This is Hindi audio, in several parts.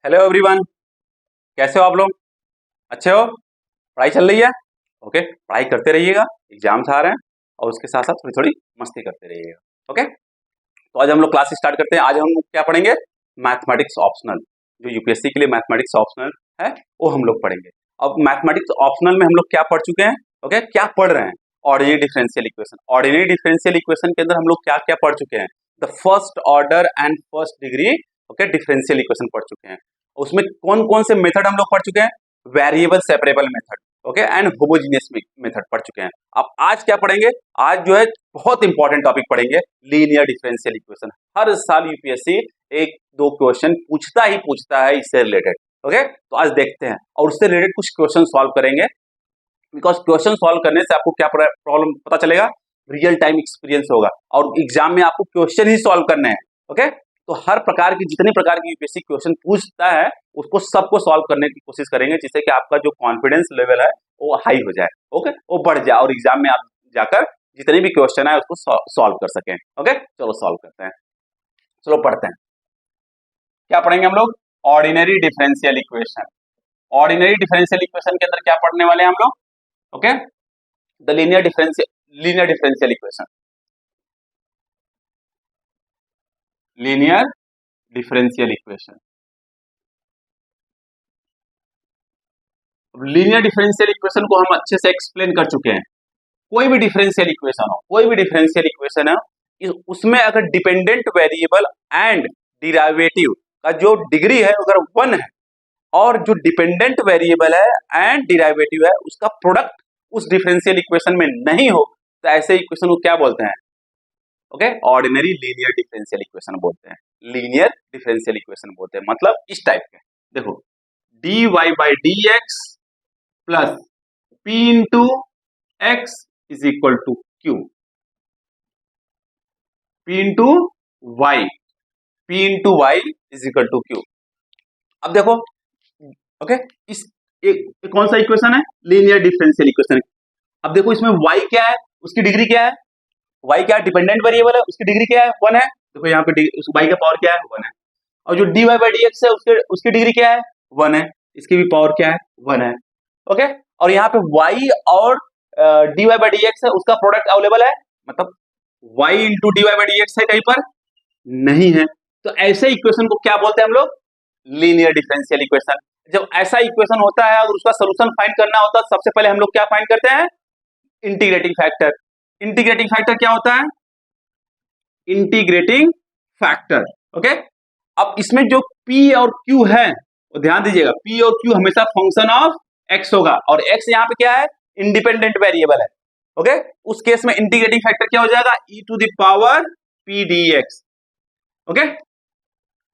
हेलो एवरीवन, कैसे हो आप लोग? अच्छे हो? पढ़ाई चल रही है? ओके, पढ़ाई करते रहिएगा। एग्जाम्स आ रहे हैं और उसके साथ साथ थोड़ी थोड़ी मस्ती करते रहिएगा। ओके, तो आज हम लोग क्लास स्टार्ट करते हैं। आज हम लोग क्या पढ़ेंगे? Mathematics optional. जो यूपीएससी के लिए मैथमेटिक्स ऑप्शनल है वो हम लोग पढ़ेंगे। अब मैथमेटिक्स ऑप्शनल में हम लोग क्या पढ़ चुके हैं? ओके, क्या पढ़ रहे हैं? Ordinary differential equation. Ordinary differential equation के अंदर हम लोग क्या क्या पढ़ चुके हैं? The first order and first degree okay differential equation पढ़ चुके हैं। उसमें कौन कौन से मेथड हम लोग पढ़ चुके हैं? Variable separable method okay and homogeneous method पढ़ चुके हैं। अब आज क्या पढ़ेंगे? आज जो है बहुत इंपॉर्टेंट टॉपिक पढ़ेंगे, लीनियर डिफरेंशियल इक्वेशन। हर साल यूपीएससी एक दो क्वेश्चन पूछता है इससे रिलेटेड। ओके, तो आज देखते हैं और उससे रिलेटेड कुछ क्वेश्चन सॉल्व करेंगे। बिकॉज क्वेश्चन सॉल्व करने से आपको क्या प्रॉब्लम पता चलेगा? रियल टाइम एक्सपीरियंस होगा और एग्जाम में आपको क्वेश्चन ही सॉल्व करने हैं। ओके, तो हर प्रकार की जितने प्रकार की यूपीएससी क्वेश्चन पूछता है उसको सबको सॉल्व करने की कोशिश करेंगे, जिससे कि आपका जो कॉन्फिडेंस लेवल है वो हाई हो जाए। ओके, वो बढ़ जाए और एग्जाम में आप जाकर जितने भी क्वेश्चन है उसको सॉल्व कर सकें। ओके, चलो सॉल्व करते हैं। चलो पढ़ते हैं। क्या पढ़ेंगे हम लोग? Ordinary differential equation. Ordinary differential equation के अंदर क्या पढ़ने वाले हैं हम लोग? Okay, the linear differential equation. Linear differential equation. Linear differential equation को हम अच्छे से एक्सप्लेन कर चुके हैं। कोई भी डिफरेंशियल इक्वेशन हो, कोई भी डिफरेंशियल इक्वेशन है, उसमें अगर डिपेंडेंट वेरिएबल एंड डिराइवेटिव का जो डिग्री है अगर 1 है और जो डिपेंडेंट वेरिएबल है एंड डिराइवेटिव है उसका प्रोडक्ट उस डिफरेंशियल इक्वेशन में नहीं हो, तो ऐसे इक्वेशन को क्या बोलते हैं? Okay, ordinary linear differential equation बोलते हैं। लीनियर डिफरेंशियल इक्वेशन बोलते हैं, मतलब इस टाइप के। देखो, dy by D x plus P into x is equal to Q. P into Y, P into Y is equal to Q. अब देखो, ओके, इस एक कौन सा इक्वेशन है? Linear differential equation. अब देखो इसमें y क्या है, उसकी डिग्री क्या है? y क्या डिपेंडेंट वेरिएबल है, उसकी डिग्री क्या है? 1 है। देखो यहाँ पे y का पावर क्या है? 1 है। और जो dy बाई डी एक्स है उसकी डिग्री क्या है? 1 है। इसकी भी पावर क्या है? 1 है। ओके, और यहाँ पे y और dy बाई डी एक्स है, उसका प्रोडक्ट अवेलेबल है, मतलब y into dy by D x है कहीं पर? नहीं है। तो ऐसे इक्वेशन को क्या बोलते हैं हम लोग? Linear differential equation. जब ऐसा इक्वेशन होता है अगर उसका सोल्यूशन फाइंड करना होता है, सबसे पहले हम लोग क्या फाइंड करते हैं? Integrating factor. इंटीग्रेटिंग फैक्टर क्या होता है? Integrating factor. ओके, अब इसमें जो P और Q है वो ध्यान दीजिएगा, P और Q हमेशा फंक्शन ऑफ x होगा और x यहाँ पे क्या है? इंडिपेंडेंट वेरिएबल है। ओके, उस केस में इंटीग्रेटिंग फैक्टर क्या हो जाएगा? e to the power p dx। Okay,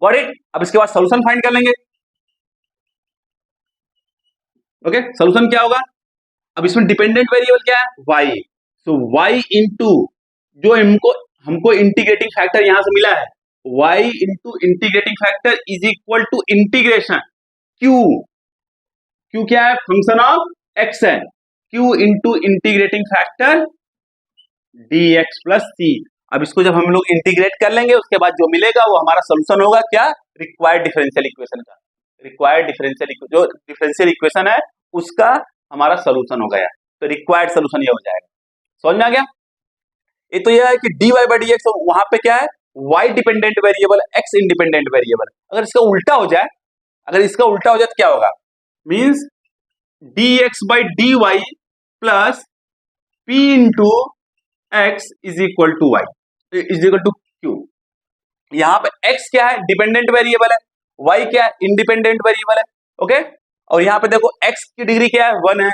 got it? अब इसके बाद सोल्यूशन फाइंड कर लेंगे। ओके, सोल्यूशन क्या होगा? अब इसमें डिपेंडेंट वेरिएबल क्या है? y। सो y इंटू जो हमको इंटीग्रेटिंग फैक्टर यहां से मिला है, y into integrating factor is equal to integration q। q क्या है? फंक्शन ऑफ x है। q into integrating factor dx plus c। अब इसको जब हम लोग इंटीग्रेट कर लेंगे उसके बाद जो मिलेगा वो हमारा सोल्यूशन होगा। क्या? रिक्वायर्ड डिफरेंशियल इक्वेशन का। रिक्वायर्ड डिफरेंशियल जो डिफरेंशियल इक्वेशन है उसका हमारा सोल्यूशन हो गया, तो रिक्वायर्ड सोल्यूशन ये हो जाएगा। समझ में आ गया? ये तो यह है कि dy बाई डी एक्स वहां पे क्या है? y dependent variable, x independent variable. अगर इसका उल्टा हो जाए, तो क्या होगा? Means dx by D Y plus p into x is equal to y is equal to q. यहां पे x क्या है? डिपेंडेंट वेरिएबल है, y क्या है? इंडिपेंडेंट वेरिएबल है। ओके, और यहां पे देखो x की डिग्री क्या है? 1 है।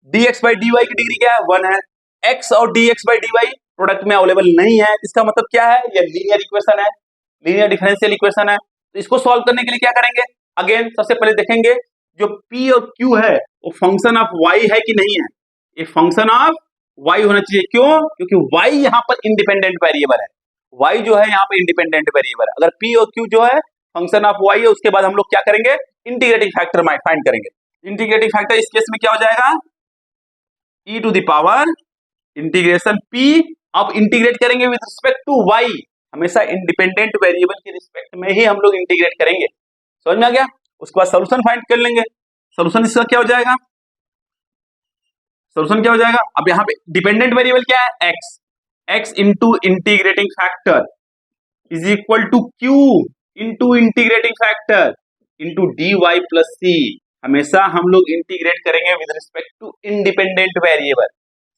dx बाई डी वाई की डिग्री क्या है? 1 है। x और dx by D y product में अवेलेबल नहीं है, इसका मतलब क्या है? ये लीनियर इक्वेशन है, लीनियर डिफरेंशियल इक्वेशन है। तो इसको सॉल्व करने के लिए क्या करेंगे? अगेन सबसे पहले देखेंगे जो p और q है वो फंक्शन ऑफ y है कि नहीं है। ये फंक्शन ऑफ y होना चाहिए। क्यों? क्योंकि y यहाँ पर इंडिपेंडेंट वेरिएबल है। y जो है यहाँ पे इंडिपेंडेंट वेरिएबल है। अगर p और q जो है फंक्शन ऑफ y है, उसके बाद हम लोग क्या करेंगे? इंटीग्रेटिंग फैक्टर फाइंड करेंगे। इंटीग्रेटिंग फैक्टर इस केस में क्या हो जाएगा? e to the power integration p। अब इंटीग्रेट करेंगे विद रिस्पेक्ट टू y, हमेशा इंडिपेंडेंट वेरिएबल के रिस्पेक्ट में ही हम लोग इंटीग्रेट करेंगे। समझ में आ गया? उसके बाद सोल्यूशन फाइंड कर लेंगे। सोल्यूशन इसका क्या हो जाएगा, सोल्यूशन क्या हो जाएगा, अब यहाँ पे डिपेंडेंट वेरिएबल क्या है, X, X into integrating factor is equal to Q into integrating factor into D Y plus C. हमेशा हम लोग इंटीग्रेट करेंगे with respect to independent variable.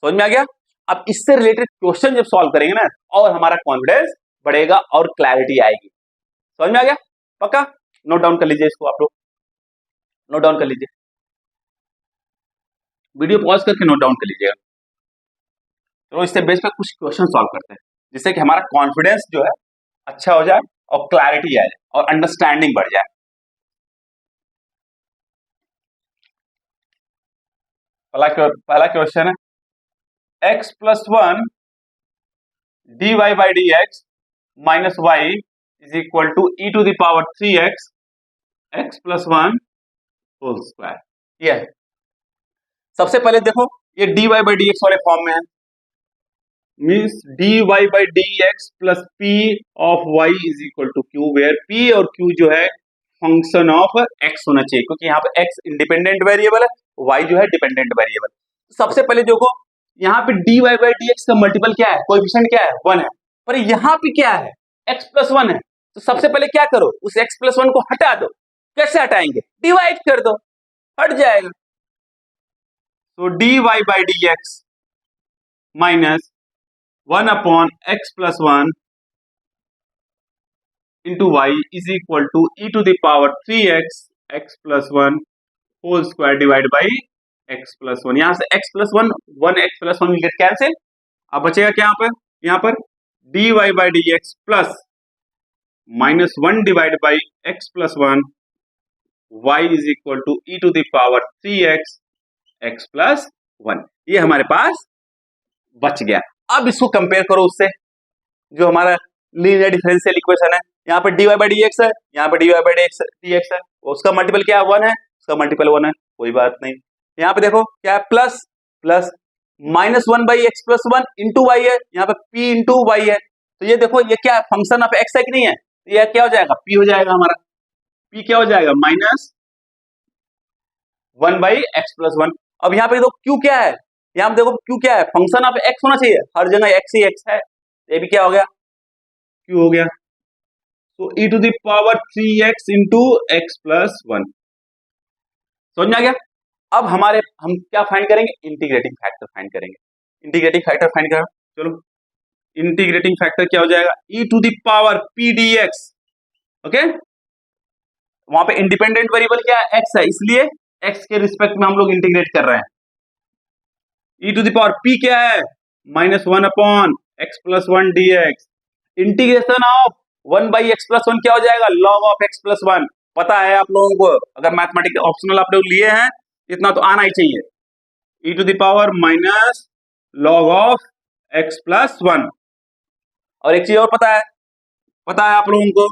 समझ में आ गया। अब इससे रिलेटेड क्वेश्चन जब सॉल्व करेंगे ना और हमारा कॉन्फिडेंस बढ़ेगा और क्लैरिटी आएगी। समझ में आ गया, पक्का। नोट डाउन कर लीजिए इसको, आप लोग नोट डाउन कर लीजिए, वीडियो पॉज करके नोट डाउन कर लीजिएगा। चलो इससे बेस पे कुछ क्वेश्चन सॉल्व करते हैं जिससे कि हमारा कॉन्फिडेंस जो है अच्छा हो जाए और क्लैरिटी आए और अंडरस्टैंडिंग बढ़ जाए। पहला क्वेश्चन है x plus one d y by D x minus y is equal to e to the power 3x x plus one whole square. ये है। सबसे पहले देखो ये d y by D x वाले फॉर्म में है, means d y by D x plus p of y is equal to q, where p और क्यू जो है फंक्शन ऑफ एक्स होना चाहिए क्योंकि यहाँ पे एक्स इंडिपेंडेंट वेरिएबल है, वाई जो है डिपेंडेंट वेरिएबल। सबसे पहले देखो यहाँ पे d y by D x का मल्टीपल क्या है, कोएफिशिएंट क्या है, 1 है, पर यहाँ पे क्या है, एक्स प्लस 1 है। तो सबसे पहले क्या करो, उस एक्स प्लस 1 को हटा दो। कैसे हटाएंगे, डिवाइड कर दो, हट जाएगा। तो d y by D x minus 1 upon x plus 1 into Y is equal to e to the power 3x x plus 1 whole square divide by x plus 1। यहां से x plus 1 1 x plus 1 get cancel. अब बचेगा क्या यहाँ पर d y by D x plus minus 1 divide by x plus 1 y is equal to e to the power 3x x plus 1। ये हमारे पास बच गया। अब इसको कंपेयर करो उससे जो हमारा लीनियर डिफरेंशियल इक्वेशन है। यहाँ पे d y by D x है, यहाँ पे d y by D x है, उसका मल्टीपल क्या है, 1 है, उसका मल्टीपल 1 है, कोई बात नहीं। यहाँ पे देखो क्या है, plus plus minus 1 by x plus 1 into y है, यहाँ पे पी इंटू वाई है। तो ये देखो ये क्या है, फंक्शन ऑफ एक्स है कि नहीं है, तो ये क्या हो जाएगा, पी हो जाएगा हमारा। पी क्या हो जाएगा, माइनस 1 बाई एक्स प्लस 1। अब यहाँ पे देखो क्यू क्या है, यहाँ पे देखो क्यू क्या है, फंक्शन ऑफ एक्स होना चाहिए, हर जगह एक्स ही एक्स है, ये भी क्या हो गया, क्यू हो गया। तो e to the power 3x into x plus 1। समझ में आ गया। अब हम क्या फाइंड करेंगे, इंटीग्रेटिंग फैक्टर फाइंड करेंगे। इंटीग्रेटिंग फैक्टर फाइंड करो, चलो इंटीग्रेटिंग फैक्टर क्या हो जाएगा, e to the power p dx। Okay, वहां पे इंडिपेंडेंट वेरिएबल क्या है, x है, इसलिए x के रिस्पेक्ट में हम लोग इंटीग्रेट कर रहे हैं। e टू दावर p क्या है, minus 1 upon x plus 1 dx। Integration of 1 by x plus 1 क्या हो जाएगा, लॉग ऑफ एक्स प्लस 1। पता है आप लोगों को, अगर मैथमेटिक्स ऑप्शनल आप लोग लिए हैं इतना तो आना ही चाहिए। e to the power minus log of x plus 1। और एक चीज और पता है आप लोगों को,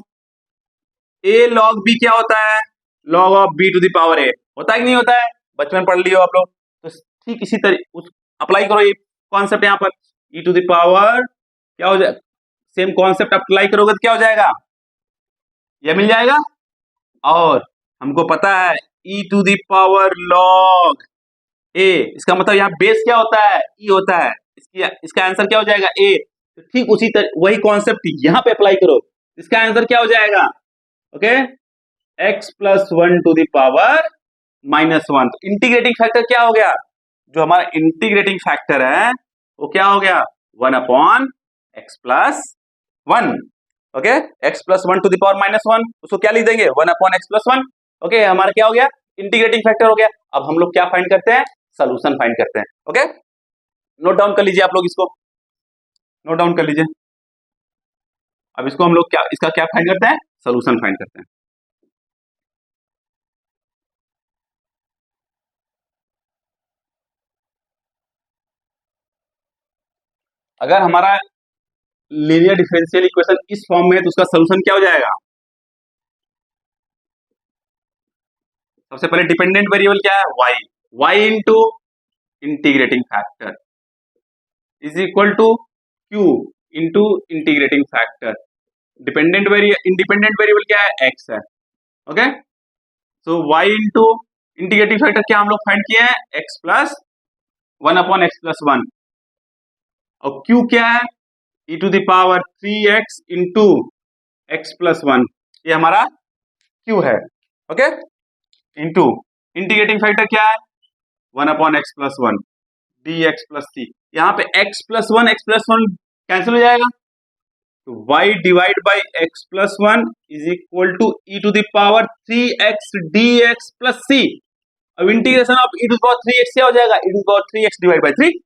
a लॉग b क्या होता है, log of b to the power a। होता है कि नहीं होता है, बचपन पढ़ लियो आप लोग। तो ठीक इसी तरह अप्लाई करो ये कॉन्सेप्ट यहाँ पर, e टू दावर क्या हो जाए, सेम कॉन्सेप्ट अप्लाई करोगे तो क्या हो जाएगा, ये मिल जाएगा। और हमको पता है e to the power log a, इसका मतलब यहाँ बेस क्या होता है, e होता है, इसका आंसर क्या हो जाएगा, a। तो ठीक उसी तरह वही कॉन्सेप्ट यहाँ पे अप्लाई करो, इसका आंसर क्या हो जाएगा, okay, x plus 1 to the power minus 1। तो इंटीग्रेटिंग फैक्टर क्या हो गया, जो हमारा इंटीग्रेटिंग फैक्टर है वो क्या हो गया, 1 upon x plus 1। Okay, x plus 1 to the power minus 1, उसको क्या लिख देंगे, 1 अपॉन एक्स प्लस 1। ओके, हमारा क्या हो गया, इंटीग्रेटिंग फैक्टर हो गया। अब हम लोग क्या फाइंड करते हैं, सोल्यूशन फाइंड करते हैं। ओके, नोट डाउन कर लीजिए आप लोग, इसको नोट डाउन कर लीजिए। अब इसको हम लोग इसका क्या फाइंड करते हैं, सोल्यूशन फाइंड करते हैं। अगर हमारा लीनियर डिफरेंशियल इक्वेशन इस फॉर्म में है तो उसका सोल्यूशन क्या हो जाएगा, सबसे पहले डिपेंडेंट वेरिएबल क्या है, y into integrating factor is equal to q into integrating factor. Independent variable क्या है, x है। Okay, so y into integrating factor क्या हम लोग फाइंड किए हैं, x प्लस 1/x+1, और q क्या है, e to the power 3x into x+1, ये हमारा q है। ओके, इंटू इंटीग्रेटिंग फैक्टर क्या है, 1/x+1 dx प्लस सी, यहाँ पे x+1 कैंसिल हो जाएगा, तो y divide by x+1 is equal to e to the power 3x dx plus सी। अब integration of e to the power 3x क्या हो जाएगा, e to the power 3x divide by 3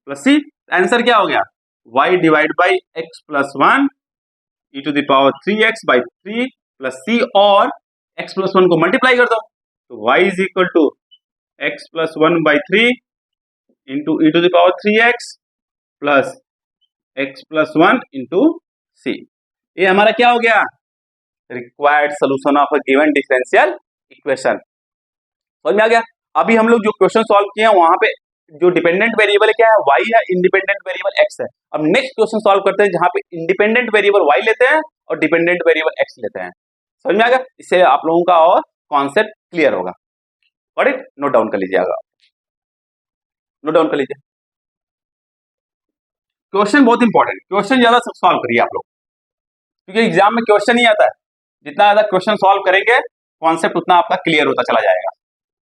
plus C. Answer क्या हो गया, y divide by x+1 e to the power 3x by 3 plus C, और x+1 को मल्टीप्लाई कर दो, तो y is equal to x+1 by 3 into e to the power 3x plus x+1 into सी। ये हमारा क्या हो गया, required solution of a given differential equation. समझ में आ गया। अभी हम लोग जो क्वेश्चन सॉल्व किए हैं वहां पे जो डिपेंडेंट वेरिएबल क्या है, y है, इंडिपेंडेंट वेरिएबल x है। अब नेक्स्ट क्वेश्चन सॉल्व करते हैं जहां पे इंडिपेंडेंट वेरिएबल y लेते हैं और डिपेंडेंट वेरिएबल x लेते हैं। समझ में आ गया, इससे आप लोगों का और कॉन्सेप्ट क्लियर होगा। गॉट इट, नोट डाउन कर लीजिएगा, नोट डाउन कर लीजिए। क्वेश्चन बहुत इंपॉर्टेंट, क्वेश्चन ज्यादा सॉल्व करिए आप लोग, क्योंकि एग्जाम में क्वेश्चन ही आता है, जितना ज्यादा क्वेश्चन सॉल्व करेंगे कॉन्सेप्ट उतना आपका क्लियर होता चला जाएगा।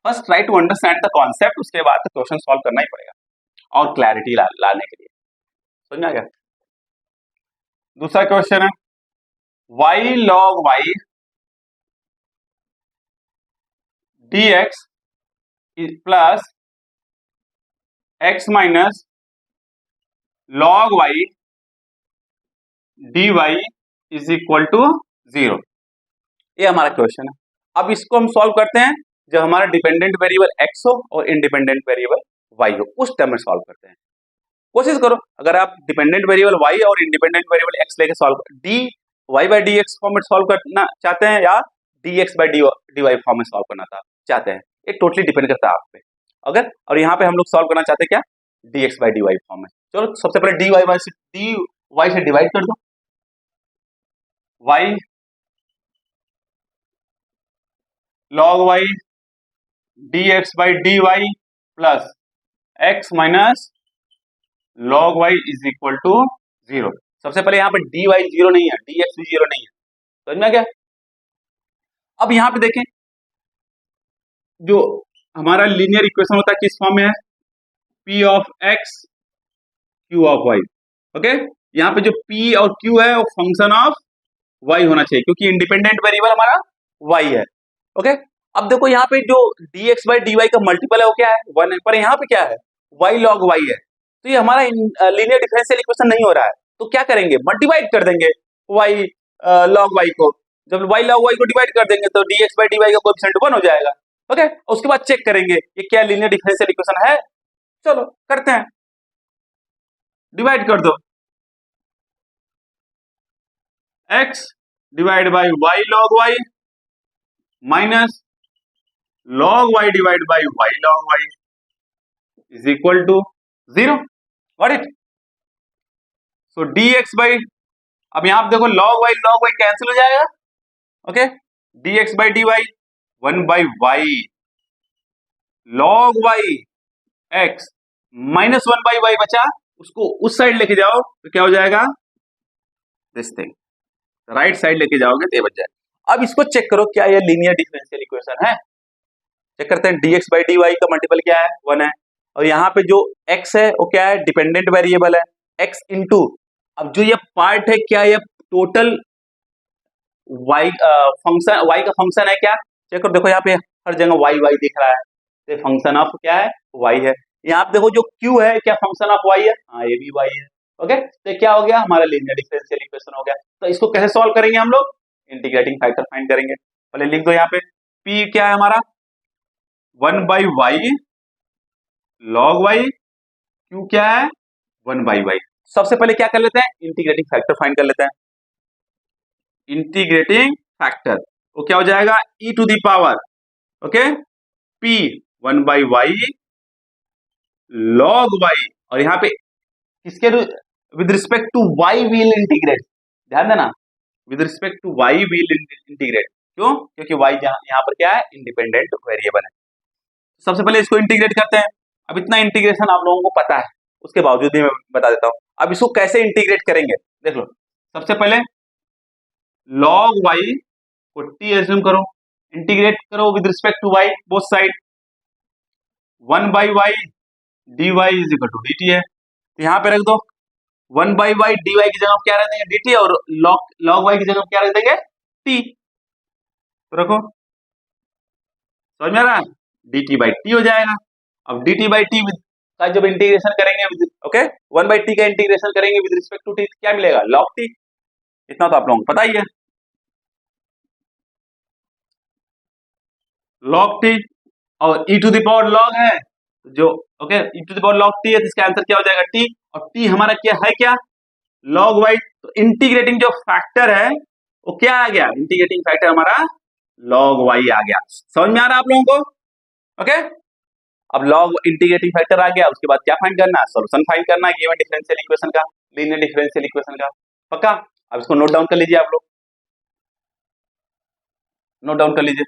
First try to understand the concept, उसके बाद तो क्वेश्चन सॉल्व करना ही पड़ेगा और क्लैरिटी लाने के लिए। समझ में आ गया। दूसरा क्वेश्चन है y log y dx plus x minus log y dy is equal to 0। ये हमारा क्वेश्चन है। अब इसको हम सॉल्व करते हैं जब हमारा डिपेंडेंट वेरिएबल x हो और इंडिपेंडेंट वेरिएबल y हो, उस टर्म में सॉल्व करते हैं। कोशिश करो, अगर आप डिपेंडेंट वेरिएबल y और इंडिपेंडेंट वेरिएबल x लेके solve dy by dx form में सॉल्व करना चाहते हैं या dx बाई dy फॉर्म में सॉल्व करना चाहते हैं, ये टोटली डिपेंड करता है आप पे। अगर और यहाँ पे हम लोग सॉल्व करना चाहते हैं क्या, dx बाई dy फॉर्म में। चलो सबसे पहले dy से डिवाइड कर दो, y log y dx by dy plus x minus log y is equal to 0। सबसे पहले यहाँ पे dy 0 नहीं है, dx भी 0 नहीं है। समझ में आ गया। अब यहाँ पे देखें, जो हमारा लीनियर इक्वेशन होता है किस फॉर्म में है, p of x q of y। Okay, यहाँ पे जो p और q है वो फंक्शन ऑफ y होना चाहिए, क्योंकि इंडिपेंडेंट वेरिएबल हमारा y है। ओके, अब देखो यहाँ पे जो dx बाई dy का मल्टीपल है वो क्या है, 1 है, पर यहाँ पे क्या है, y log y है, तो ये हमारा लीनियर डिफरेंशियल इक्वेशन नहीं हो रहा है। तो क्या करेंगे, मल्टीप्लाई कर देंगे y log y को। जब y log y को डिवाइड कर देंगे तो dx बाई dy का कोएफिशिएंट 1 हो जाएगा। ओके, उसके बाद चेक करेंगे ये क्या लीनियर डिफरेंशियल इक्वेशन है। चलो करते हैं, डिवाइड कर दो, x divide by y log y minus log y divide by y log y is equal to 0। Got it. So dx by, अब यहां पे देखो log y कैंसिल हो जाएगा। Okay, dx by dy 1 by y log y x minus 1 by y बचा, उसको उस साइड लेके जाओ तो क्या हो जाएगा, दिस थिंग, राइट साइड लेके जाओगे तो ये बच जाएगा। अब इसको चेक करो क्या ये लीनियर डिफरेंशियल इक्वेशन है। चेक करते हैं, dx बाई dy का मल्टीपल क्या है, 1 है, और यहाँ पे जो x है वो क्या है, डिपेंडेंट वेरिएबल है, x इंटू, अब जो ये पार्ट है क्या, ये टोटल y फंक्शन, y का फंक्शन है क्या, चेक करो, देखो यहाँ पे हर जगह y दिख रहा है, तो फंक्शन ऑफ क्या है, y है। यहाँ पे देखो जो q है क्या फंक्शन ऑफ y है, हाँ ये भी y है। ओके, तो क्या हो गया, हमारा लीनियर डिफरेंशियल इक्वेशन हो गया। तो इसको कैसे सॉल्व करेंगे हम लोग, इंटीग्रेटिंग फैक्टर फाइंड करेंगे। पहले लिख दो यहाँ पे, p क्या है हमारा 1 by y log y, q क्या है 1 बाई y। सबसे पहले क्या कर लेते हैं, इंटीग्रेटिंग फैक्टर फाइंड कर लेते हैं। इंटीग्रेटिंग फैक्टर वो क्या हो जाएगा, e to the power, okay, p 1 by y log y, और यहाँ पे किसके with respect to y will integrate, ध्यान देना, with respect to y will integrate. क्यों? क्योंकि वाई यहाँ पर क्या है, इंडिपेंडेंट वेरिएबल है। सबसे पहले इसको इंटीग्रेट करते हैं। अब इतना इंटीग्रेशन आप लोगों को पता है, उसके बावजूद भी मैं बता देता हूं। अब इसको कैसे इंटीग्रेट करेंगे, देख लो। सबसे पहले log y को t एज्यूम करो, इंटीग्रेट करो with respect to y both side. 1 by y d y is equal to d t है, तो यहाँ पे रख दो 1 बाई वाई डी वाई की जगह क्या रख देंगे, डी टी, और log वाई की जगह क्या रख देंगे, t। तो रखो, समझ में आ रहा है, डी टी बाई टी हो जाएगा। अब डी टी बाई टी का जब इंटीग्रेशन करेंगे, ओके, 1 बाई टी का इंटीग्रेशन करेंगे विद रिस्पेक्ट टू टी, क्या मिलेगा, log टी। इतना तो आप लोगों को पता ही है, log टी। और e to the power log है जो, okay, e to the power log t है, तो इसका आंसर क्या हो जाएगा, t। और t हमारा क्या है, क्या, log y। तो इंटीग्रेटिंग जो फैक्टर है वो क्या आ गया, इंटीग्रेटिंग फैक्टर हमारा log y आ गया। समझ में आ रहा है आप लोगों को, ओके। अब log इंटीग्रेटिंग फैक्टर आ गया, उसके बाद क्या फाइंड करना है, सॉल्यूशन फाइंड करना है गिवन डिफरेंशियल इक्वेशन का, लीनियर डिफरेंशियल इक्वेशन का। पक्का? अब इसको नोट डाउन कर लीजिए, आप लोग नोट डाउन कर लीजिए।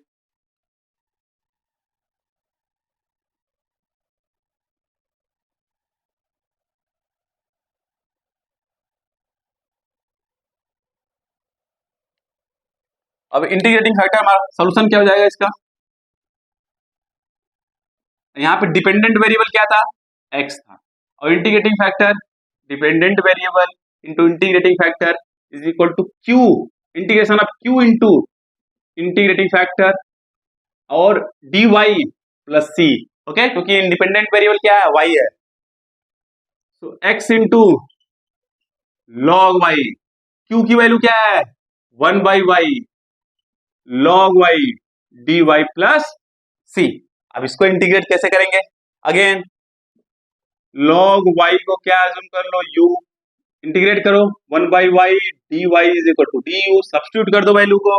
अब इंटीग्रेटिंग फैक्टर हमारा सॉल्यूशन क्या हो जाएगा इसका, यहाँ पे डिपेंडेंट वेरिएबल क्या था, x था, और integrating factor dependent variable into integrating factor is equal to q, integration of q into integrating factor और dy प्लस c, ओके, क्योंकि इंडिपेंडेंट वेरिएबल क्या है, y है। तो x into log y, q की वैल्यू क्या है, 1 by y log y dy plus c। अब इसको इंटीग्रेट कैसे करेंगे, अगेन log y को क्या एज्यूम कर लो, u, इंटीग्रेट करो 1 by y d y is equal to d u, substitute कर दो वैल्यू को।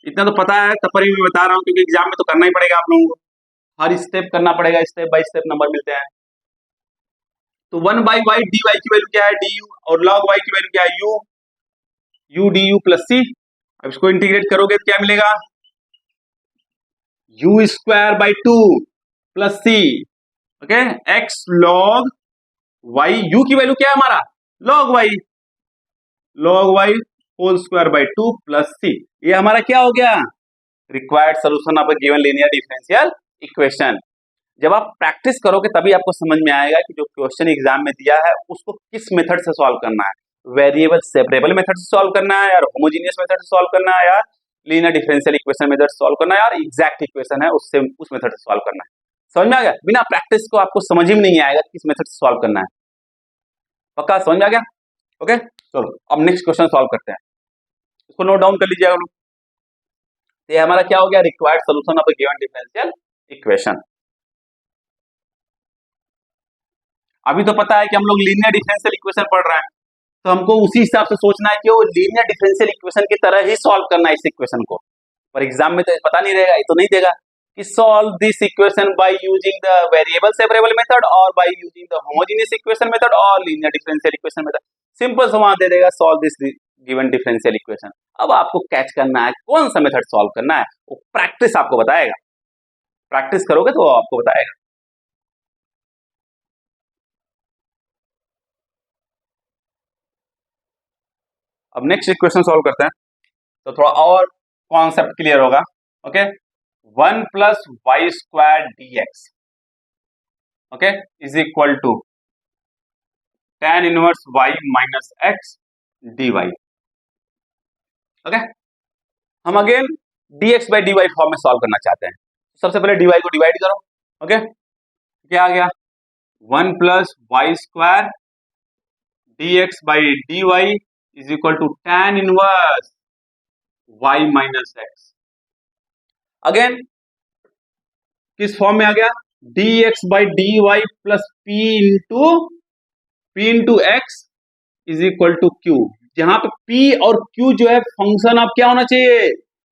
इतना तो पता है, तब पर भी मैं बता रहा हूं क्योंकि एग्जाम में तो करना ही पड़ेगा आप लोगों को, हर स्टेप करना पड़ेगा, स्टेप बाय स्टेप नंबर मिलते हैं। तो 1 बाई वाई डी वाई की वैल्यू क्या है, डी यू, और log y की वैल्यू क्या है, u, u d u plus सी। अब इसको इंटीग्रेट करोगे तो क्या मिलेगा, u square by 2 plus C, okay, x log y, u की वैल्यू क्या है हमारा, log y whole square by 2 plus c. ये हमारा क्या हो गया, required solution of a given linear differential equation. जब आप प्रैक्टिस करोगे तभी आपको समझ में आएगा कि जो क्वेश्चन एग्जाम में दिया है उसको किस मेथड से सॉल्व करना है, वेरिएबल सेपरेबल मेथड से सॉल्व करना है, यार होमोजेनियस मेथड से सॉल्व करना है, यार लीनियर डिफरेंशियल इक्वेशन मेथड से सॉल्व करना है, यार एग्जैक्ट इक्वेशन है उससे उस मेथड से सॉल्व करना है। समझ में आ गया, बिना प्रैक्टिस को आपको समझ ही नहीं आएगा किस मेथड से सॉल्व करना है। पक्का समझ में आ गया, ओके। चलो अब नेक्स्ट क्वेश्चन सॉल्व करते हैं, इसको नोट डाउन कर लीजिएगा लोग। ये हमारा क्या हो गया, required solution of a given differential equation. अभी तो पता है कि हम लोग लीनियर डिफरेंशियल इक्वेशन पढ़ रहे हैं, तो हमको उसी हिसाब से सोचना है कि वो लीनियर डिफरेंशियल इक्वेशन की तरह ही सॉल्व करना है इस इक्वेशन को। पर एग्जाम में तो पता नहीं रहेगा, ये तो नहीं देगा कि solve this equation by using the variable separable method और by using the homogeneous equation method और linear differential equation method. Simple सा वहां दे देगा solve this given differential equation. अब आपको कैच करना है कौन सा मेथड सॉल्व करना है, वो प्रैक्टिस आपको बताएगा, प्रैक्टिस करोगे तो वो आपको बताएगा। अब नेक्स्ट इक्वेशन सॉल्व करते हैं तो थोड़ा और कॉन्सेप्ट क्लियर होगा, okay. 1 plus Y square D X, okay, is equal to tan inverse y minus X D Y, okay. हम again dx by D Y form में सॉल्व करना चाहते हैं। सबसे पहले dy को डिवाइड करो, ओके, क्या आ गया, 1 plus Y square D x by D y is equal to tan inverse y minus x. Again किस फॉर्म में आ गया, dx by D Y plus p into x is equal to q, जहां पे p और q जो है फंक्शन ऑफ क्या होना चाहिए,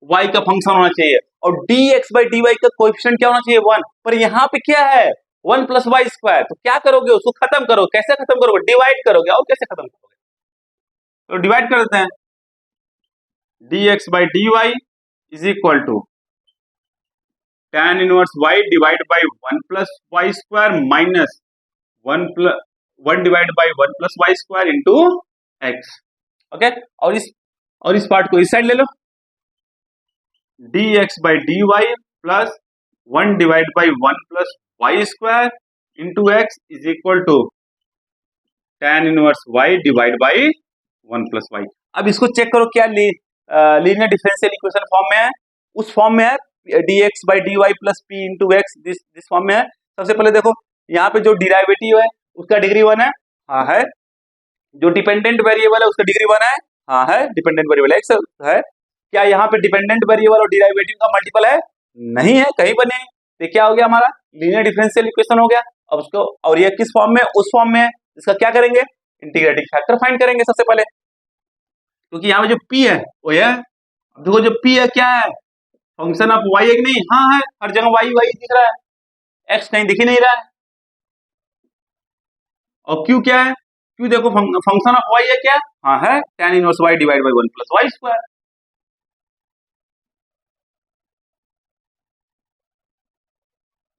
y का फंक्शन होना चाहिए, और dx बाई डी वाई का कोएफिशिएंट क्या होना चाहिए, 1। पर यहाँ पे क्या है, 1 प्लस वाई स्क्वायर, तो क्या करोगे, उसको खत्म करो। कैसे खत्म करोगे, डिवाइड करोगे, और कैसे खत्म करोगे, तो डिवाइड कर देते हैं। dx by dy is equal to tan inverse y divided by 1 plus y square minus 1 divided by 1 plus y square into x. Okay, और इस पार्ट को इस साइड ले लो, dx by dy plus 1 divided by 1 plus y square into x is equal to tan inverse y divided by 1 plus y. अब इसको चेक करो क्या लीनियर डिफरेंशियल इक्वेशन फॉर्म में है, उस फॉर्म में है dx by dy plus p into x, this form में है. सबसे पहले देखो यहाँ पे जो डिराइवेटिव है उसका डिग्री 1 है, हाँ है. जो डिपेंडेंट वेरिएबल है उसका डिग्री 1 है, हाँ है. डिपेंडेंट वेरिएबल x है. क्या यहाँ पे डिपेंडेंट वेरिएबल और डिराइवेटिव का मल्टीपल है? नहीं है, कहीं पर नहीं. तो क्या हो गया हमारा लीनियर डिफरेंशियल इक्वेशन हो गया. अब उसको, और ये किस फॉर्म में? उस फॉर्म में. इसका क्या करेंगे? इंटीग्रेटिंग फैक्टर फाइंड करेंगे सबसे पहले, क्योंकि यहाँ पे जो p है वो है, देखो जो p है क्या है, फंक्शन ऑफ y है कि नहीं? हाँ है, हर जगह y दिख रहा है, x कहीं दिख ही नहीं रहा है. और q क्या है? q देखो फंक्शन ऑफ y है क्या? हाँ है, tan inverse y divide by 1 plus y square.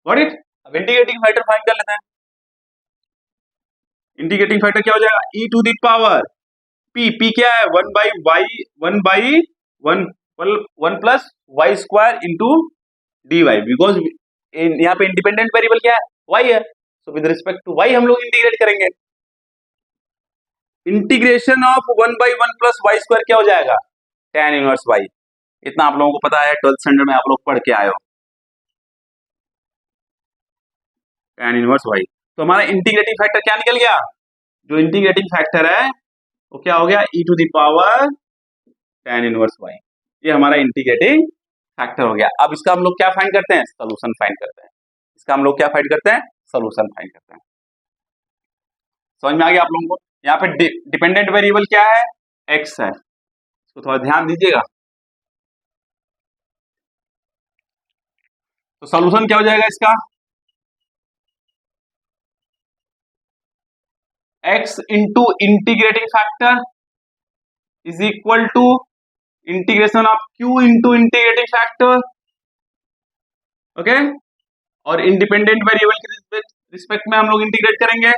Got it? अब इंटीग्रेटिंग फैक्टर फाइंड कर लेते हैं. इंटीग्रेटिंग फैक्टर क्या हो जाएगा? e to the power p क्या है? 1 by y 1 plus y square into dy, because यहाँ पे इंडिपेंडेंट वेरिएबल क्या है? y है. So with respect to y हम लोग इंटीग्रेट करेंगे. Integration of 1 by 1 plus y square क्या हो जाएगा? tan inverse y. इतना आप लोगों को पता है, 12th स्टैंडर्ड में आप लोग पढ़ के आए हो. tan inverse y. तो हमारा इंटीग्रेटिंग फैक्टर क्या निकल गया? जो इंटीग्रेटिंग फैक्टर है वो क्या हो गया? e to the power tan inverse y. ये हमारा इंटीग्रेटिंग फैक्टर हो गया. अब इसका हम लोग क्या फाइंड करते हैं? सोल्यूशन फाइंड करते हैं. इसका हम लोग क्या फाइंड करते हैं? सोल्यूशन फाइंड करते हैं. समझ में आ गया आप लोगों को? यहाँ पे डिपेंडेंट वेरिएबल क्या है? x है. इसको थोड़ा ध्यान दीजिएगा. तो सोल्यूशन क्या हो जाएगा इसका? x into integrating factor is equal to integration of q into integrating factor. Okay, और इंडिपेंडेंट वेरिएबल के रिस्पेक्ट में हम लोग इंटीग्रेट करेंगे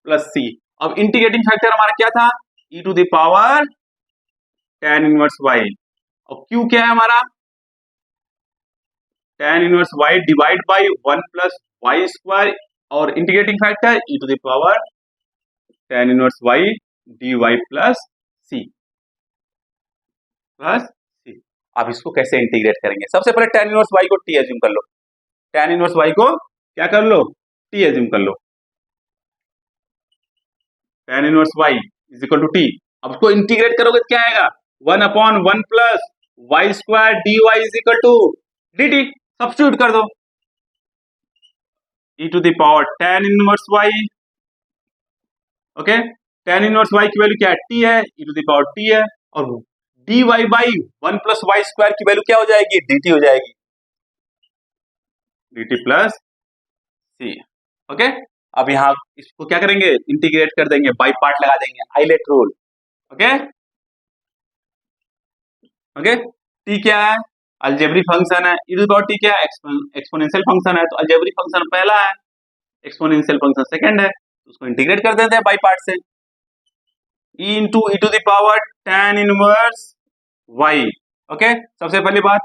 प्लस c. अब इंटीग्रेटिंग फैक्टर हमारा क्या था? e to the power tan inverse y, और q क्या है हमारा? tan inverse y divide by 1 plus y square, और integrating factor e to the power tan inverse y dy plus c. अब इसको कैसे इंटीग्रेट करेंगे? सबसे पहले tan इनवर्स y को t एज्यूम कर लो. tan इनवर्स y को क्या कर लो? t एज्यूम कर लो. tan inverse y is equal to t. अब उसको इंटीग्रेट करोगे तो क्या आएगा? 1 upon 1 plus y square dy is equal to dt. Substitute कर दो. e to the power tan inverse y. Okay, tan inverse y की वैल्यू क्या है? t है, e to the power t है, और dy by 1 plus y square की वैल्यू क्या हो जाएगी? dt हो जाएगी, dt प्लस c. ओके, अब यहाँ इसको क्या करेंगे? इंटीग्रेट कर देंगे, बाई पार्ट लगा देंगे, ILATE rule. Okay okay, t क्या है? अलजेब्रिक फंक्शन है. e to the power t क्या है? एक्सपोनेंशियल फंक्शन है. तो अलजेब्रिक फंक्शन पहला है, एक्सपोनेंशियल फंक्शन सेकंड है. तो उसको इंटीग्रेट कर देते हैं बाई पार्ट से. e into e to the power tan inverse y. Okay, सबसे पहली बात,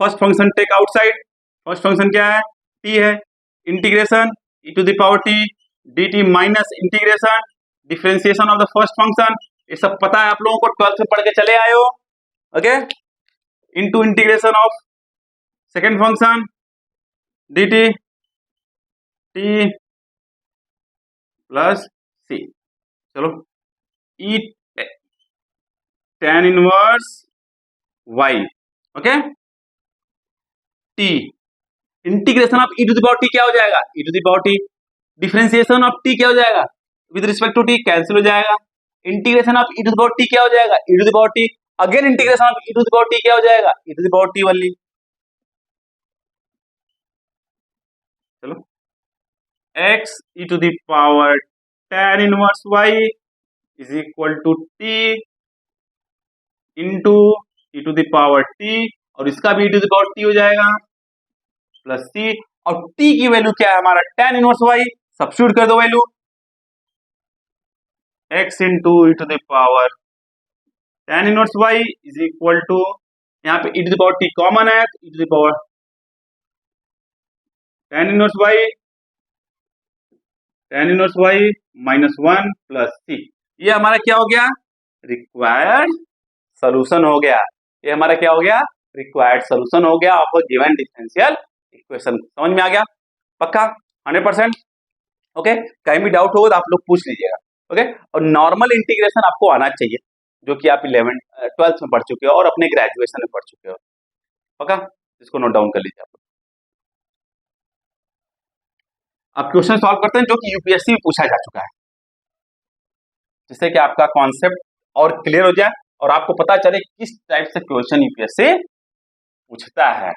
first function take outside. First function क्या है? t है. Integration e to the power t dt minus integration differentiation of the first function. ये सब पता है आप लोगों को, 12th में पढ़ के चले आए हो. Okay, into integration of second function dt t plus c. चलो, e tan inverse y. Okay, t integration of e to the power t क्या हो जाएगा? e to the power t. Differentiation of t क्या हो जाएगा? With respect to t cancel हो जाएगा. Integration of e to the power t क्या हो जाएगा? e to the power t. Again integration of e to the power t क्या हो जाएगा? e to the power t only. चलो, x e to the power tan inverse y is equal to t into e to the power t, और इसका भी e to the power t हो जाएगा प्लस c, और t की वैल्यू क्या है हमारा tan इनवर्स y, सब्स्टिट्यूट कर दो value x into e to the power tan inverse y is equal to, यहाँ पे e to the power t common है, e to the power tan inverse y minus 1 plus c, ये हमारा क्या हो गया, रिक्वायर्ड सोल्यूशन हो गया। ये हमारा क्या हो गया, रिक्वायर्ड सोल्यूशन हो गया of a given differential equation. समझ में आ गया, पक्का 100%? ओके, कहीं भी डाउट होगा तो आप लोग पूछ लीजिएगा। ओके, और नॉर्मल इंटीग्रेशन आपको आना चाहिए, जो कि आप 12th में पढ़ चुके हो और अपने ग्रेजुएशन में पढ़ चुके हो, पक्का, इसको नोट डाउन कर लीजिए आप। अब क्वेश्चन सॉल्व करते हैं जो कि यूपीएससी में पूछा जा चुका है, जिससे कि आपका कॉन्सेप्ट और क्लियर हो जाए और आपको पता चले किस टाइप से क्वेश्चन यूपीएससी पूछता है।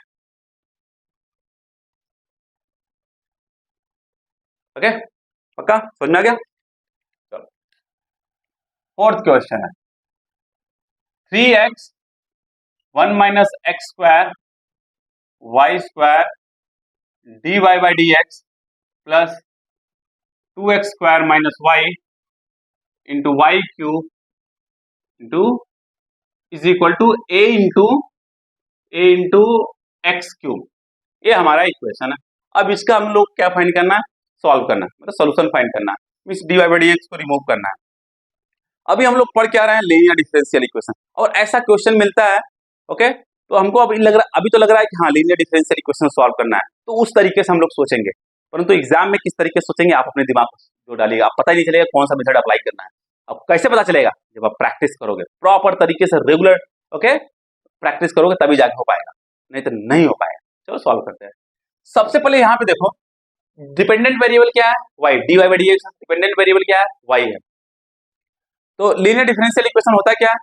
ओके, पक्का समझ में आ गया? चलो, फोर्थ क्वेश्चन है 3x 1 minus x square y square dy by D x plus 2x square minus y into y cube into is equal to a into x cube. ये हमारा इक्वेशन है। अब इसका हम लोग क्या फाइंड करना है, सॉल्व करना है, मतलब सोल्यूशन फाइंड करना है, means d y by D x को रिमूव करना है। अभी हम लोग पढ़ के आ रहे हैं लीनियर डिफरेंशियल इक्वेशन, और ऐसा क्वेश्चन मिलता है, ओके, तो हमको अभी तो लग रहा है कि हाँ लीनियर डिफरेंशियल इक्वेशन सॉल्व करना है, तो उस तरीके से हम लोग सोचेंगे, परंतु एग्जाम में किस तरीके से सोचेंगे आप अपने दिमाग को जो डालिएगा, आप पता ही नहीं चलेगा कौन सा मेथड अप्लाई करना है। अब कैसे पता चलेगा, जब आप प्रैक्टिस करोगे प्रॉपर तरीके से, रेगुलर, ओके, प्रैक्टिस करोगे तभी जाके हो पाएगा, नहीं तो नहीं हो पाएगा। चलो सॉल्व करते हैं। सबसे पहले यहाँ पे देखो, डिपेंडेंट वेरिएबल क्या है, y, d y by D x, dependent variable क्या है, वाई है। तो लीनियर डिफरेंशियल इक्वेशन होता क्या है,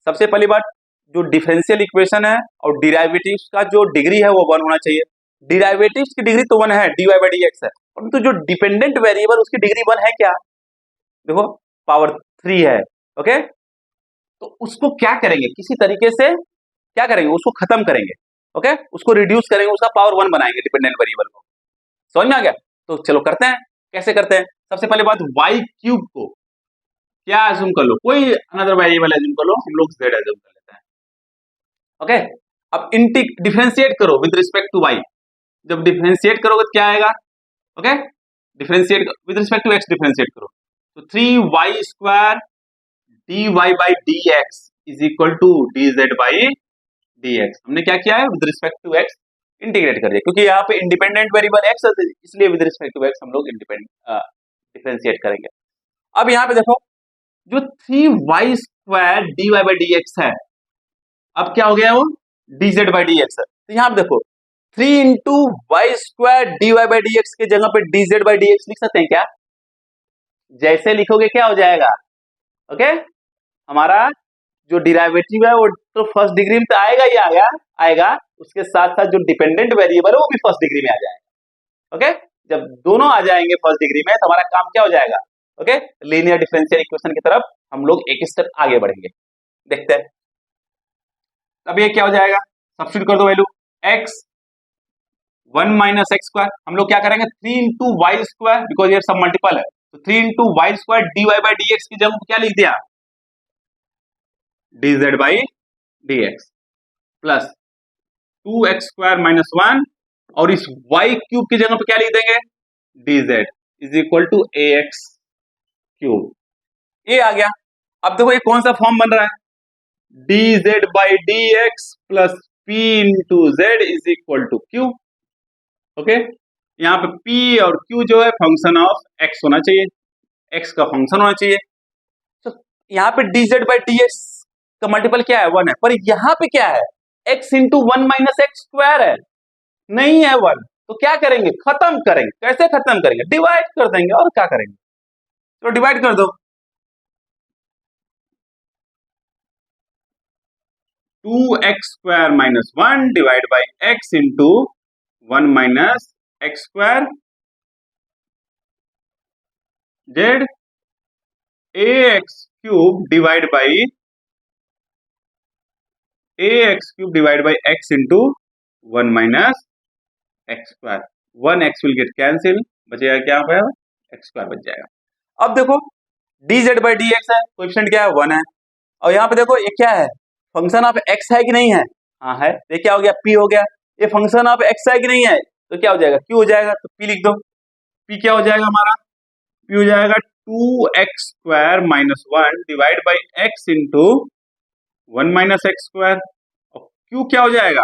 सबसे पहली बात, जो डिफरेंशियल इक्वेशन है और डिराइवेटिव्स का जो डिग्री है वो 1 होना चाहिए। डिराइवेटिव्स की डिग्री तो 1 है, d y by D x है, परंतु जो डिपेंडेंट वेरिएबल उसकी डिग्री 1 है क्या, देखो पावर 3 है। ओके, तो उसको क्या करेंगे, किसी तरीके से क्या करेंगे, उसको खत्म करेंगे, ओके, उसको रिड्यूस करेंगे, उसका पावर 1 बनाएंगे डिपेंडेंट वेरिएबल को। समझ में आ गया? तो चलो करते हैं, कैसे करते हैं। सबसे पहले बात, वाई क्यूब को क्या एज्यूम कर लो, कोई अनदर वेरिएबल एज्यूम कर लो, हम लोग z एज्यूम कर लेते हैं। ओके, अब डिफरेंशिएट करो विद रिस्पेक्ट टू y, जब डिफरेंशिएट करोगे तो क्या आएगा, okay, differentiate with respect to x differentiate करो, तो 3y square dy by dx is equal to dz by dx। हमने क्या किया है, with respect to x integrate कर दिया, क्योंकि यहाँ पे इंडिपेंडेंट वेरिएबल x है, इसलिए विद रिस्पेक्ट टू x हम लोग डिफरेंशिएट करेंगे। अब यहाँ पे देखो, जो 3y square dy by dx है, अब क्या हो गया, वो dz बाई dx है। तो यहाँ पे देखो 3 into y square dy by dx के जगह पे dz बाई dx लिख सकते हैं क्या, जैसे लिखोगे क्या हो जाएगा, ओके, हमारा जो डिराइवेटिव है वो तो फर्स्ट डिग्री में तो आएगा ही आएगा, उसके साथ साथ जो डिपेंडेंट वेरिएबल है वो भी फर्स्ट डिग्री में आ जाएगा। ओके, जब दोनों आ जाएंगे फर्स्ट डिग्री में तो हमारा काम क्या हो जाएगा, ओके, लीनियर डिफरेंशियल इक्वेशन की तरफ हम लोग एक स्टेप आगे बढ़ेंगे। देखते हैं, अब ये क्या हो जाएगा, सब्स्टिट्यूट कर दो value x 1 minus x square, हम लोग क्या करेंगे 3 इंटू वाई स्क्वायर, बिकॉज ये सब मल्टीपल है, तो 3 into y square d y by D x की जगह क्या लिख दिया, dz by dx plus 2x square minus 1, और इस y क्यूब की जगह पे क्या लिख देंगे, dz is equal to ax cube. ये आ गया। अब देखो ये कौन सा फॉर्म बन रहा है, dz by dx plus p into z is equal to q। Okay, यहाँ पे p और q जो है फंक्शन ऑफ x होना चाहिए, x का फंक्शन होना चाहिए। तो यहाँ पे dz बाई dx का मल्टीपल क्या है, 1 है, पर यहाँ पे क्या है, x into 1 minus x square है, नहीं है 1, तो क्या करेंगे, खत्म करेंगे। कैसे खत्म करेंगे, डिवाइड कर देंगे, और क्या करेंगे, तो डिवाइड कर दो, 2x square minus 1 divide by x into 1 minus x square Z ax cube divide by A x cube divide by X into 1 minus x square. 1 x will get cancel, बचेगा क्या पे एक्स स्क्वायर बच जाएगा। अब देखो D Z by D x है, कोएफिशिएंट क्या है 1 है, और यहाँ पे देखो ये क्या है फंक्शन ऑफ एक्स है कि नहीं है, हाँ है, ये क्या हो गया पी हो गया। ये फंक्शन ऑफ एक्स है कि नहीं है तो क्या हो जाएगा क्यू हो जाएगा, तो पी लिख दो। पी क्या हो जाएगा हमारा, पी हो जाएगा 2x square minus 1 divide by X into 1 minus x square. और क्यू क्या हो जाएगा,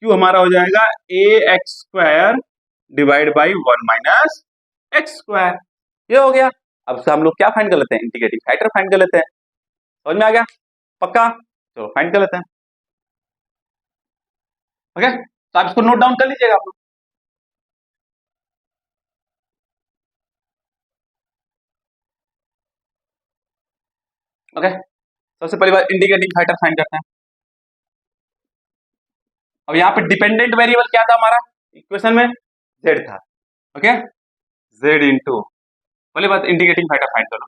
क्यू हमारा हो जाएगा A X square divide by 1 minus x square. ये हो गया। अब से हम लोग क्या फाइंड कर लेते हैं, इंटीग्रेटिंग फैक्टर फाइंड कर लेते हैं। समझ में आ गया पक्का, तो फाइंड कर लेते हैं। ओके, तो आप इसको नोट डाउन कर लीजिएगा आप लोग। ओके, सबसे पहली बात इंटीग्रेटिंग फैक्टर फाइंड करते हैं। अब यहाँ पे डिपेंडेंट वेरिएबल क्या था हमारा इक्वेशन में, z था। ओके, z इंटू, पहली बात इंटीग्रेटिंग फैक्टर फाइंड करो,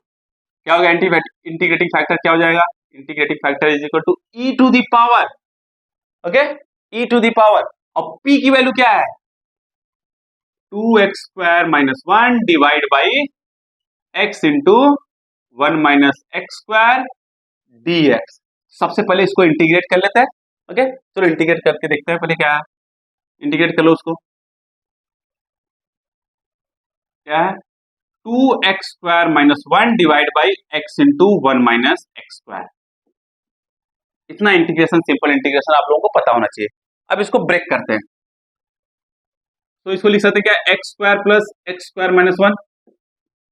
क्या होगा इंटीग्रेटिंग फैक्टर क्या हो जाएगा, integrating factor is equal to e to the power, okay, e to the power, और p की वैल्यू क्या है 2x square minus 1 divide by x into 1 minus x square dx। सबसे पहले इसको इंटीग्रेट कर लेते हैं। ओके, चलो इंटीग्रेट करके देखते हैं पहले क्या है, इंटीग्रेट कर लो उसको, क्या है 2x square minus 1 divide by x into 1 minus x square. इतना इंटीग्रेशन, सिंपल इंटीग्रेशन आप लोगों को पता होना चाहिए। अब इसको ब्रेक करते हैं, तो इसको लिख सकते हैं क्या x square plus x square minus 1,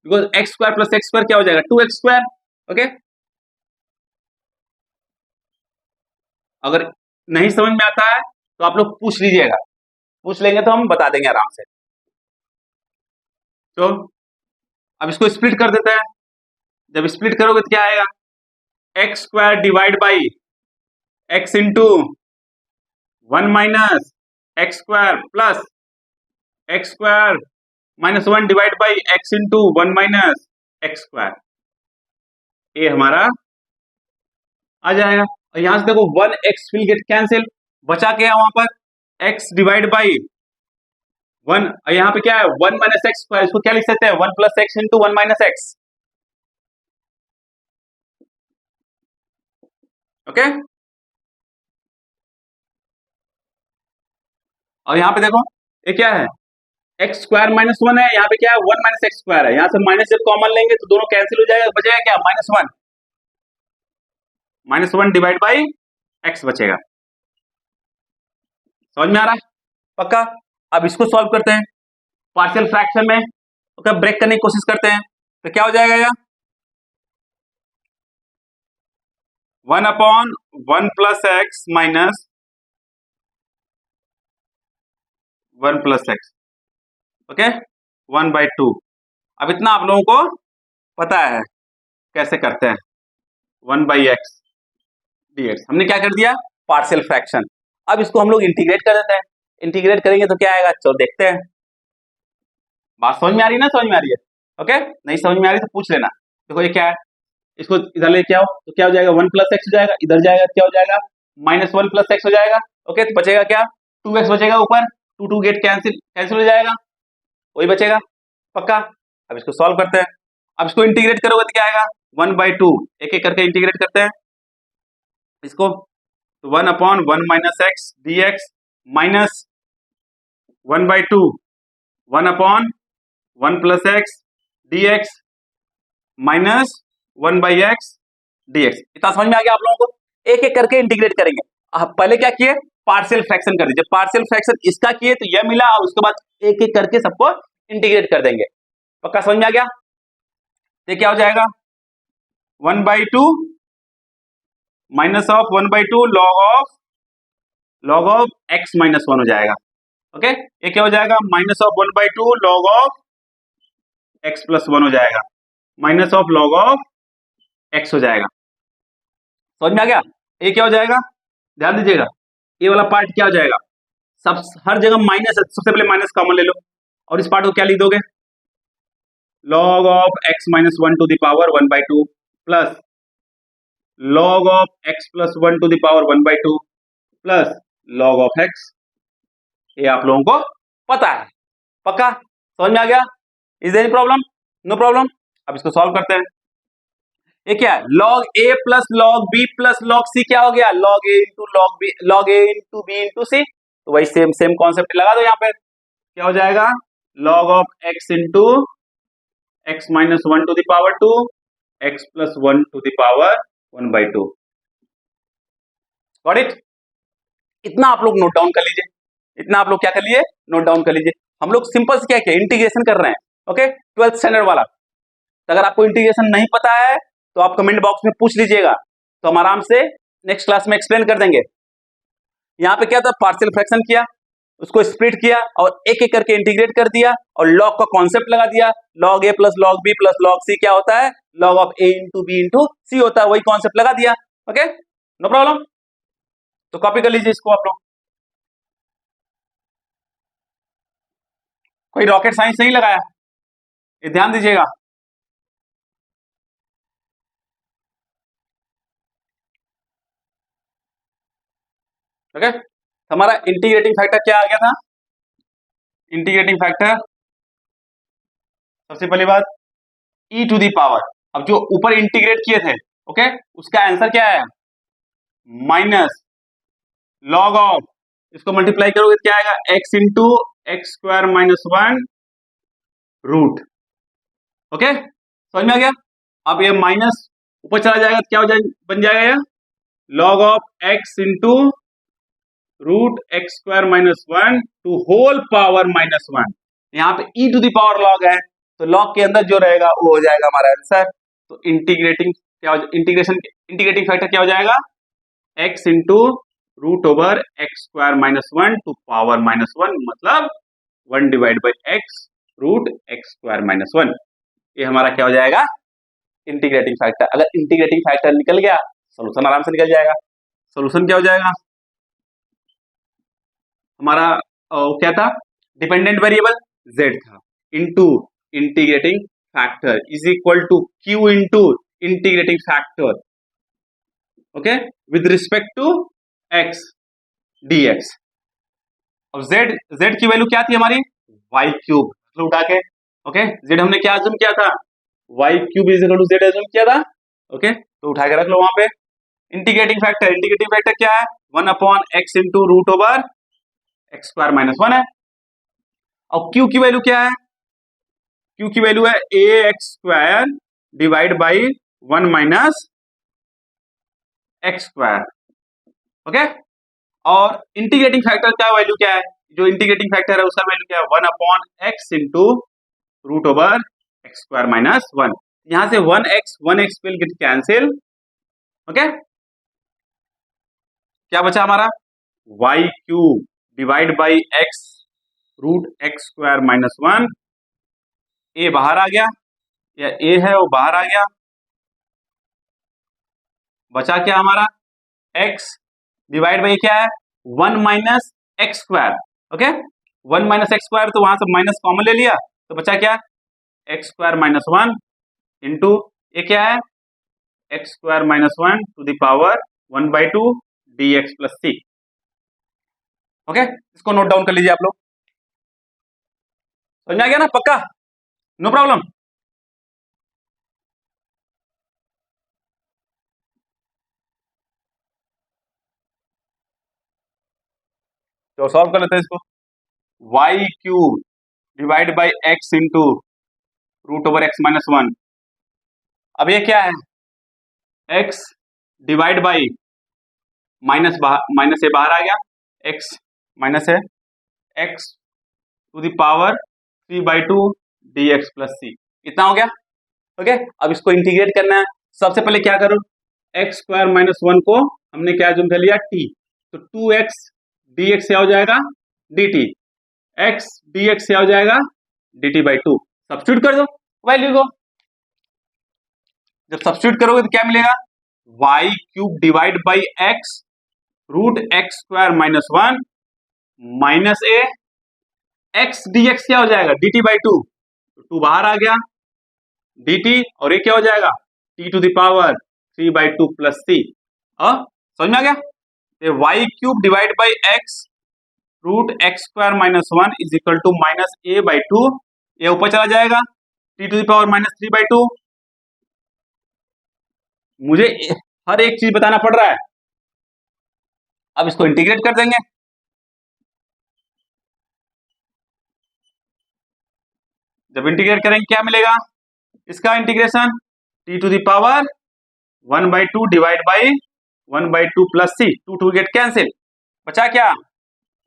because x square plus x square क्या हो जाएगा 2x स्क्वायर। ओके, अगर नहीं समझ में आता है तो आप लोग पूछ लीजिएगा, पूछ लेंगे तो हम बता देंगे आराम से। तो अब इसको स्प्लिट कर देते हैं, जब स्प्लिट करोगे तो क्या आएगा x square divide by X into 1 minus x square plus x square minus 1 divide by X into 1 minus x square. ये हमारा आ जाएगा, और यहां से देखो 1x विल गेट कैंसिल, बचा क्या वहां पर x डिवाइड बाई 1, और यहाँ पे क्या है 1 माइनस एक्स स्क्वायर, इसको क्या लिख सकते हैं 1 plus x into 1 minus x. Okay, और यहाँ पे देखो ये क्या है एक्स स्क्वायर माइनस 1 है, यहाँ पे क्या है 1 माइनस एक्स स्क्वायर है, यहाँ से माइनस जब कॉमन लेंगे तो दोनों कैंसिल हो जाएगा, बचेगा क्या minus one divide by x बचेगा। समझ में आ रहा है पक्का। अब इसको सॉल्व करते हैं पार्शियल फ्रैक्शन में, तो ब्रेक करने की कोशिश करते हैं, तो क्या हो जाएगा यार 1 upon 1 plus x minus 1 plus x, okay 1 by 2। अब इतना आप लोगों को पता है कैसे करते हैं 1 बाई एक्स डी एक्स, हमने क्या कर दिया पार्शियल फ्रैक्शन। अब इसको हम लोग इंटीग्रेट कर देते हैं, इंटीग्रेट करेंगे तो क्या आएगा चलो देखते हैं। बात समझ में आ रही है ना, समझ में आ रही है, ओके नहीं समझ में आ रही तो पूछ लेना। देखो ये क्या है, इसको इधर लेके आओ तो क्या हो जाएगा 1 प्लस एक्स हो जाएगा, इधर जाएगा क्या हो जाएगा माइनस 1 प्लस एक्स हो जाएगा। ओके, तो बचेगा क्या 2x बचेगा ऊपर, 2 2 गेट कैंसिल, कैंसिल हो जाएगा, वही बचेगा पक्का। अब इसको सॉल्व करते हैं, अब इसको इंटीग्रेट करोगे तो क्या आएगा 1 बाई 2, एक एक करके इंटीग्रेट करते हैं इसको, तो 1 upon 1 minus X d x minus 1 by 2 1 upon 1 plus x d x minus 1 by x d x. इतना समझ में आ गया आप लोगों को, एक एक करके इंटीग्रेट करेंगे। पहले क्या किए पार्शियल फ्रैक्शन कर दीजिए, पार्शियल फ्रैक्शन इसका किए तो यह मिला, और उसके बाद एक एक करके सबको इंटीग्रेट कर देंगे। पक्का समझ में आ गया, ये क्या हो जाएगा 1 by 2 minus of 1 by 2 log of x minus 1 हो जाएगा। ओके, ये क्या हो जाएगा minus of 1 by 2 log of x plus 1 हो जाएगा, minus of log of x हो जाएगा। समझ में आ गया, ये क्या हो जाएगा ध्यान दीजिएगा, ये वाला पार्ट क्या हो जाएगा सब हर जगह माइनस है, सबसे पहले माइनस कॉमन ले लो, और इस पार्ट को क्या लिख दोगे log of x minus 1 to the power 1 by 2 plus log of x plus 1 to the power 1 by 2 plus log of x. ये आप लोगों को पता है, पक्का समझ में आ गया? Is there any problem? No problem. अब इसको सॉल्व करते हैं। ये क्या है? Log A plus log B plus log C क्या हो गया? Log A into log B, log A into B into C. तो वही सेम सेम कॉन्सेप्ट लगा दो यहाँ पे। क्या हो जाएगा? Log of x into x minus one to the power two, x plus one to the power one by two. Got it? इतना आप लोग नोट डाउन कर लीजिए, इतना आप लोग क्या कर लिए? नोट डाउन कर लीजिए। हम लोग सिंपल से क्या किया? इंटीग्रेशन कर रहे हैं। ओके, 12th स्टैंडर्ड वाला। तो अगर आपको इंटीग्रेशन नहीं पता है तो आप कमेंट बॉक्स में पूछ लीजिएगा, तो हम आराम से नेक्स्ट क्लास में एक्सप्लेन कर देंगे। यहाँ पे क्या था? पार्शियल फ्रैक्शन किया, उसको स्प्लिट किया और एक एक करके इंटीग्रेट कर दिया और लॉग का कॉन्सेप्ट लगा दिया। Log A plus log B plus log C क्या होता है? Log of A into B into C होता है। वही कॉन्सेप्ट लगा दिया। Okay, no problem. तो कॉपी कर लीजिए इसको आप लोग। कोई रॉकेट साइंस नहीं लगाया, ये ध्यान दीजिएगा। ओके, हमारा इंटीग्रेटिंग फैक्टर क्या आ गया था? इंटीग्रेटिंग फैक्टर सबसे पहली बात e टू दी पावर। अब जो ऊपर इंटीग्रेट किए थे, ओके, उसका आंसर क्या है? माइनस लॉग ऑफ, इसको मल्टीप्लाई करोगे क्या आएगा? x into x square minus one root. Okay, समझ में आ गया? अब ये माइनस ऊपर चला जाएगा तो क्या हो जाएगा? बन जाएगा ये log of x into root x square minus one to whole power minus one. यहाँ पे e to the power log है, तो लॉग के अंदर जो रहेगा वो हो जाएगा हमारा आंसर। तो इंटीग्रेटिंग क्या हो, इंटीग्रेटिंग फैक्टर क्या हो जाएगा? x into root over x square minus one to power minus one, मतलब one divide by x root x square minus one. ये हमारा क्या हो जाएगा? Integrating factor. अगर इंटीग्रेटिंग फैक्टर निकल गया, सोल्यूशन आराम से निकल जाएगा। सोल्यूशन क्या हो जाएगा हमारा? क्या था? डिपेंडेंट वेरिएबल z था, into integrating factor is equal to q into integrating factor, okay, with respect to x dx। अब z की वैल्यू क्या थी हमारी? y क्यूब उठा के। ओके, z हमने क्या अज्यूम किया था? y cube is equal to z assume किया था। ओके, तो उठा के रख लो वहां पे। इंटीग्रेटिंग फैक्टर क्या है? One upon x into root over x square minus one है। और q की वैल्यू क्या है? q की वैल्यू है A X square divide by one minus x square. Okay, और इंटीग्रेटिंग फैक्टर का वैल्यू क्या है? जो इंटीग्रेटिंग फैक्टर है उसका वैल्यू क्या है? One upon x into root over x square minus one. यहां से one X will get cancel. Okay, क्या बचा हमारा? Y cube divide by x root x square minus one. A बाहर आ गया, या ए है वो बाहर आ गया। बचा क्या हमारा? x डिवाइड बाई क्या है? One minus x square. Okay, one minus x square, तो वहां से माइनस कॉमन ले लिया, तो बचा क्या? X square minus one into ये क्या है? X square minus one to the power one by two D x plus C. Okay, इसको नोट डाउन कर लीजिए आप लोग। समझ में आ गया ना? पक्का? No problem. तो सॉल्व कर लेते हैं इसको। Y cube divide by X into root over X minus one. अब ये क्या है? x divide by minus A बाहर आ गया, x माइनस है x to the power three by two D x plus C. इतना हो गया। ओके, अब इसको इंटीग्रेट करना है। सबसे पहले क्या करो? एक्स स्क्वायर माइनस वन को हमने क्या जूम कर लिया? t, तो टू एक्स डी एक्स क्या हो जाएगा? D T. X d x क्या हो जाएगा? D t by to. Substitute कर दो वैल्यू को। जब सब्स्टिट्यूट करोगे तो क्या मिलेगा? Y cube divide by x root x square minus one minus A x d x क्या हो जाएगा? D t by two. Two बाहर आ गया, डी टी, और ये क्या हो जाएगा? T to the power three by two plus C. समझ में आ गया? Y cube divide by x root x square minus one is equal to minus A by two, ये ऊपर चला जाएगा T to the power minus three by two. मुझे हर एक चीज बताना पड़ रहा है। अब इसको इंटीग्रेट कर देंगे, जब इंटीग्रेट करेंगे क्या मिलेगा, इसका integration T to the power one by two divide by one by two plus C, two two get cancel, बचा क्या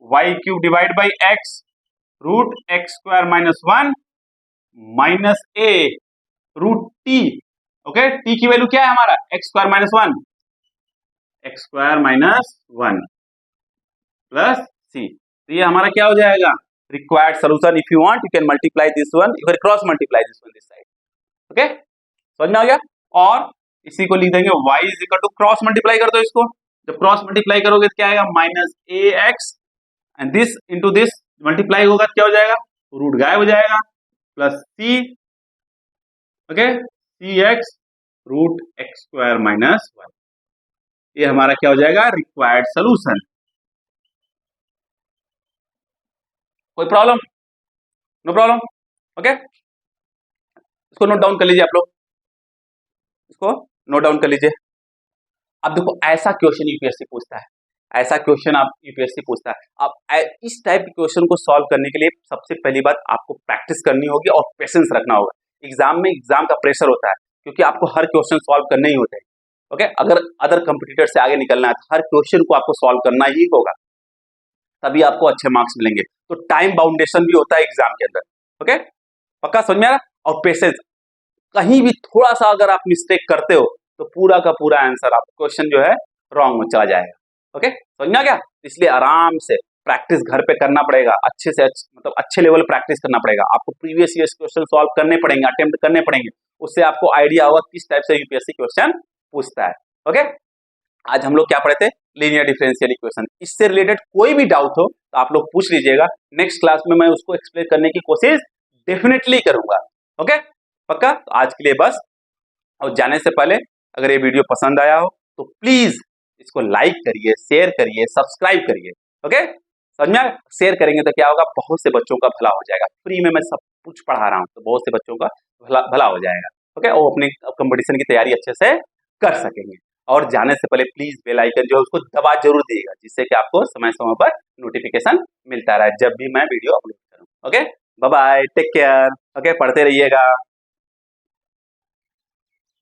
Y cube divide by x root x square minus one minus A root T. Okay, T की वैल्यू क्या है हमारा X square minus one, X square minus one plus C. तो ये हमारा क्या हो जाएगा required solution. If you want you can multiply this one, you can cross multiply this one this side. Okay, समझ में आ गया। और इसी को लिख देंगे y is equal to cross multiply कर दो इसको, जब क्रॉस मल्टीप्लाई करोगे तो क्या आएगा minus A X and this into this multiply होगा तो क्या हो जाएगा रूट गायब हो जाएगा प्लस सी। Okay, C X root x square minus one, ये हमारा क्या हो जाएगा रिक्वायर्ड सोल्यूशन। कोई प्रॉब्लम? No problem. ओके, इसको नोट डाउन कर लीजिए आप लोग, इसको नोट डाउन कर लीजिए। अब देखो ऐसा क्वेश्चन यूपीएससी पूछता है, ऐसा क्वेश्चन आप यूपीएससी पूछता है। अब इस टाइप के क्वेश्चन को सॉल्व करने के लिए सबसे पहली बात आपको प्रैक्टिस करनी होगी और पेशेंस रखना होगा। एग्जाम में एग्जाम का प्रेशर होता है क्योंकि आपको हर क्वेश्चन सॉल्व करने ही होते हैं। ओके, अगर अदर कंपटीटर से आगे निकलना है तो हर क्वेश्चन को आपको सॉल्व करना ही होगा, तभी आपको अच्छे मार्क्स मिलेंगे। तो टाइम बाउंडेशन भी होता है एग्जाम के अंदर। ओके, पक्का समझ में आ रहा? और पेशेंस, कहीं भी थोड़ा सा अगर आप मिस्टेक करते हो तो पूरा का पूरा आंसर आप क्वेश्चन जो है रॉन्ग में चला जाएगा। ओके, समझ में आ गया? इसलिए आराम से प्रैक्टिस घर पे करना पड़ेगा, अच्छे से मतलब अच्छे लेवल प्रैक्टिस करना पड़ेगा। आपको प्रीवियस ईयर क्वेश्चन सॉल्व करने पड़ेंगे, अटेम्प्ट करने पड़ेंगे, उससे आपको आइडिया होगा किस टाइप से यूपीएससी क्वेश्चन पूछता है। ओके, आज हम लोग क्या पढ़े थे लीनियर डिफरेंशियल इक्वेशन। इससे रिलेटेड कोई भी डाउट हो तो आप लोग पूछ लीजिएगा, नेक्स्ट क्लास में मैं उसको एक्सप्लेन करने की कोशिश डेफिनेटली करूंगा। ओके, पक्का? तो आज के लिए बस। और जाने से पहले अगर ये वीडियो पसंद आया हो तो प्लीज इसको लाइक करिए, शेयर करिए, सब्सक्राइब करिए। ओके, समझ में? शेयर करेंगे तो क्या होगा, बहुत से बच्चों का भला हो जाएगा। फ्री में मैं सब कुछ पढ़ा रहा हूँ तो बहुत से बच्चों का भला हो जाएगा। ओके, वो अपनी कंपटीशन की तैयारी अच्छे से कर सकेंगे। और जाने से पहले प्लीज बेल आइकन जो है उसको दबा जरूर दिएगा, जिससे कि आपको समय समय पर नोटिफिकेशन मिलता रहे जब भी मैं वीडियो अपलोड करूँ। Okay, bye bye, take care. Okay, पढ़ते रहिएगा।